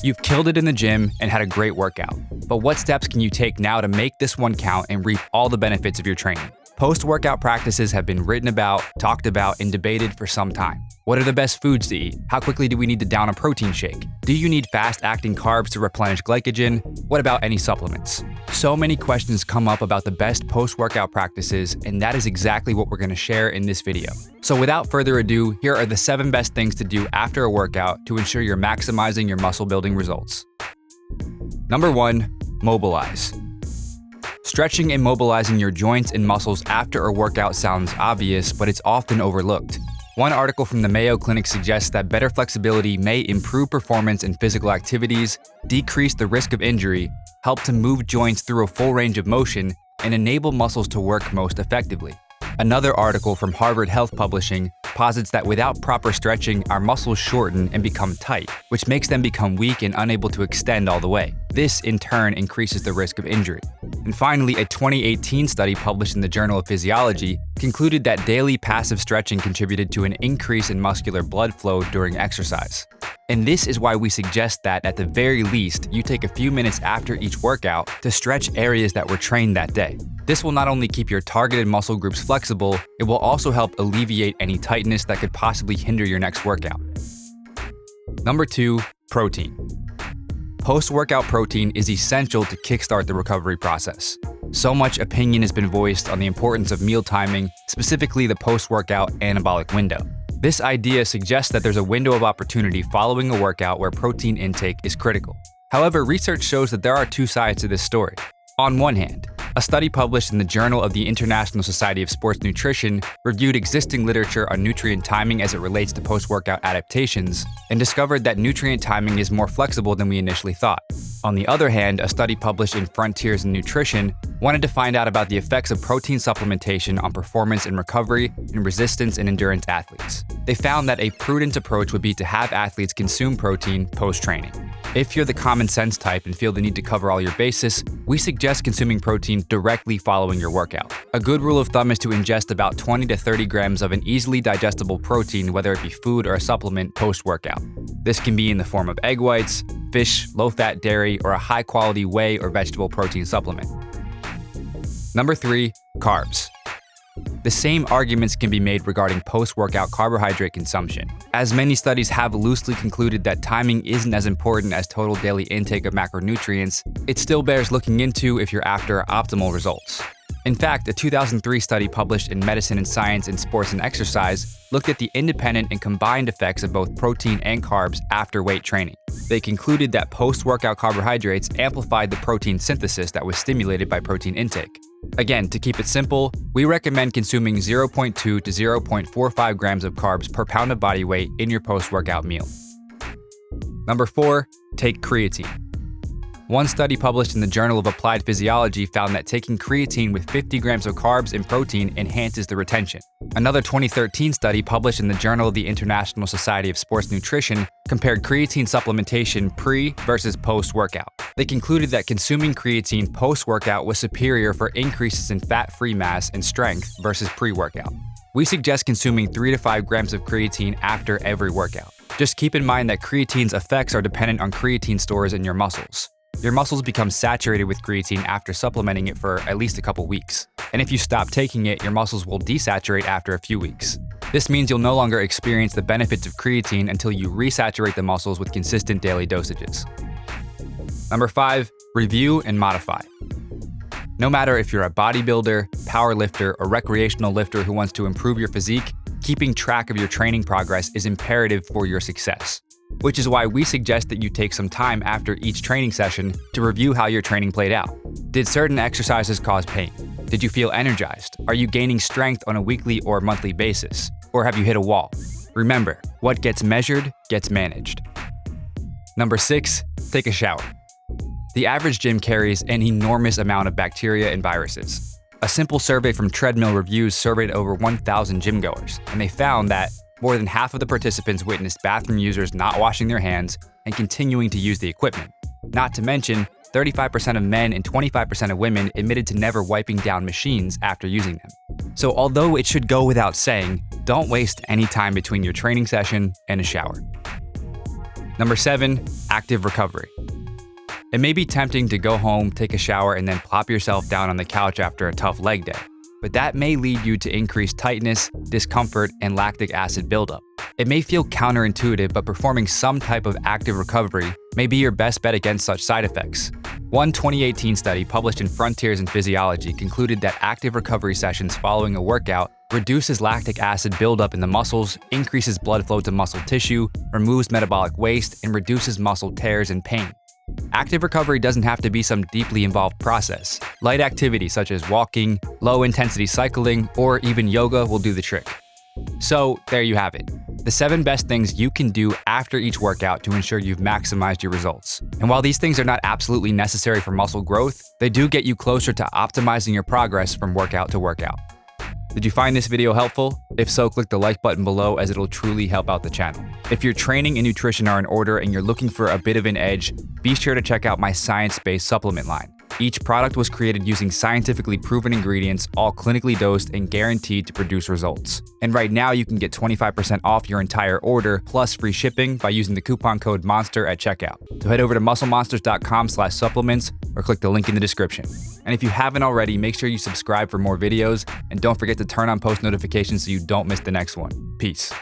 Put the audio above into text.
You've killed it in the gym and had a great workout. But what steps can you take now to make this one count and reap all the benefits of your training? Post-workout practices have been written about, talked about, and debated for some time. What are the best foods to eat? How quickly do we need to down a protein shake? Do you need fast-acting carbs to replenish glycogen? What about any supplements? So many questions come up about the best post-workout practices, and that is exactly what we're going to share in this video. So without further ado, here are the 7 best things to do after a workout to ensure you're maximizing your muscle building results. Number 1, Mobilize. Stretching and mobilizing your joints and muscles after a workout sounds obvious, but it's often overlooked. One article from the Mayo Clinic suggests that better flexibility may improve performance in physical activities, decrease the risk of injury, help to move joints through a full range of motion, and enable muscles to work most effectively. Another article from Harvard Health Publishing posits that without proper stretching, our muscles shorten and become tight, which makes them become weak and unable to extend all the way. This, in turn, increases the risk of injury. And finally, a 2018 study published in the Journal of Physiology concluded that daily passive stretching contributed to an increase in muscular blood flow during exercise. And this is why we suggest that, at the very least, you take a few minutes after each workout to stretch areas that were trained that day. This will not only keep your targeted muscle groups flexible, it will also help alleviate any tightness that could possibly hinder your next workout. Number 2, protein. Post-workout protein is essential to kickstart the recovery process. So much opinion has been voiced on the importance of meal timing, specifically the post-workout anabolic window. This idea suggests that there's a window of opportunity following a workout where protein intake is critical. However, research shows that there are 2 sides to this story. On one hand, a study published in the Journal of the International Society of Sports Nutrition reviewed existing literature on nutrient timing as it relates to post-workout adaptations and discovered that nutrient timing is more flexible than we initially thought. On the other hand, a study published in Frontiers in Nutrition wanted to find out about the effects of protein supplementation on performance in recovery and resistance and endurance athletes. They found that a prudent approach would be to have athletes consume protein post-training. If you're the common sense type and feel the need to cover all your bases, we suggest consuming protein directly following your workout. A good rule of thumb is to ingest about 20 to 30 grams of an easily digestible protein, whether it be food or a supplement, post-workout. This can be in the form of egg whites, fish, low-fat dairy, or a high-quality whey or vegetable protein supplement. Number 3, carbs. The same arguments can be made regarding post-workout carbohydrate consumption, as many studies have loosely concluded that timing isn't as important as total daily intake of macronutrients. It still bears looking into if you're after optimal results. In fact, a 2003 study published in Medicine and Science in Sports and Exercise looked at the independent and combined effects of both protein and carbs after weight training. They concluded that post-workout carbohydrates amplified the protein synthesis that was stimulated by protein intake. Again, to keep it simple, we recommend consuming 0.2 to 0.45 grams of carbs per pound of body weight in your post-workout meal. Number 4, take creatine. One study published in the Journal of Applied Physiology found that taking creatine with 50 grams of carbs and protein enhances the retention. Another 2013 study published in the Journal of the International Society of Sports Nutrition compared creatine supplementation pre versus post-workout. They concluded that consuming creatine post-workout was superior for increases in fat-free mass and strength versus pre-workout. We suggest consuming 3 to 5 grams of creatine after every workout. Just keep in mind that creatine's effects are dependent on creatine stores in your muscles. Your muscles become saturated with creatine after supplementing it for at least a couple weeks. And if you stop taking it, your muscles will desaturate after a few weeks. This means you'll no longer experience the benefits of creatine until you resaturate the muscles with consistent daily dosages. Number 5, review and modify. No matter if you're a bodybuilder, power lifter, or recreational lifter who wants to improve your physique, keeping track of your training progress is imperative for your success. Which is why we suggest that you take some time after each training session to review how your training played out. Did certain exercises cause pain? Did you feel energized? Are you gaining strength on a weekly or monthly basis? Or have you hit a wall? Remember, what gets measured gets managed. Number 6, take a shower. The average gym carries an enormous amount of bacteria and viruses. A simple survey from Treadmill Reviews surveyed over 1,000 gym goers, and they found that more than half of the participants witnessed bathroom users not washing their hands and continuing to use the equipment. Not to mention, 35% of men and 25% of women admitted to never wiping down machines after using them. So although it should go without saying, don't waste any time between your training session and a shower. Number 7, active recovery. It may be tempting to go home, take a shower, and then plop yourself down on the couch after a tough leg day, but that may lead you to increased tightness, discomfort, and lactic acid buildup. It may feel counterintuitive, but performing some type of active recovery may be your best bet against such side effects. One 2018 study published in Frontiers in Physiology concluded that active recovery sessions following a workout reduces lactic acid buildup in the muscles, increases blood flow to muscle tissue, removes metabolic waste, and reduces muscle tears and pain. Active recovery doesn't have to be some deeply involved process. Light activity such as walking, low-intensity cycling, or even yoga will do the trick. So there you have it. The 7 best things you can do after each workout to ensure you've maximized your results. And while these things are not absolutely necessary for muscle growth, they do get you closer to optimizing your progress from workout to workout. Did you find this video helpful? If so, click the like button below as it'll truly help out the channel. If your training and nutrition are in order and you're looking for a bit of an edge, be sure to check out my science-based supplement line. Each product was created using scientifically proven ingredients, all clinically dosed and guaranteed to produce results. And right now you can get 25% off your entire order plus free shipping by using the coupon code MONSTER at checkout. So head over to musclemonsters.com/supplements or click the link in the description. And if you haven't already, make sure you subscribe for more videos and don't forget to turn on post notifications so you don't miss the next one. Peace.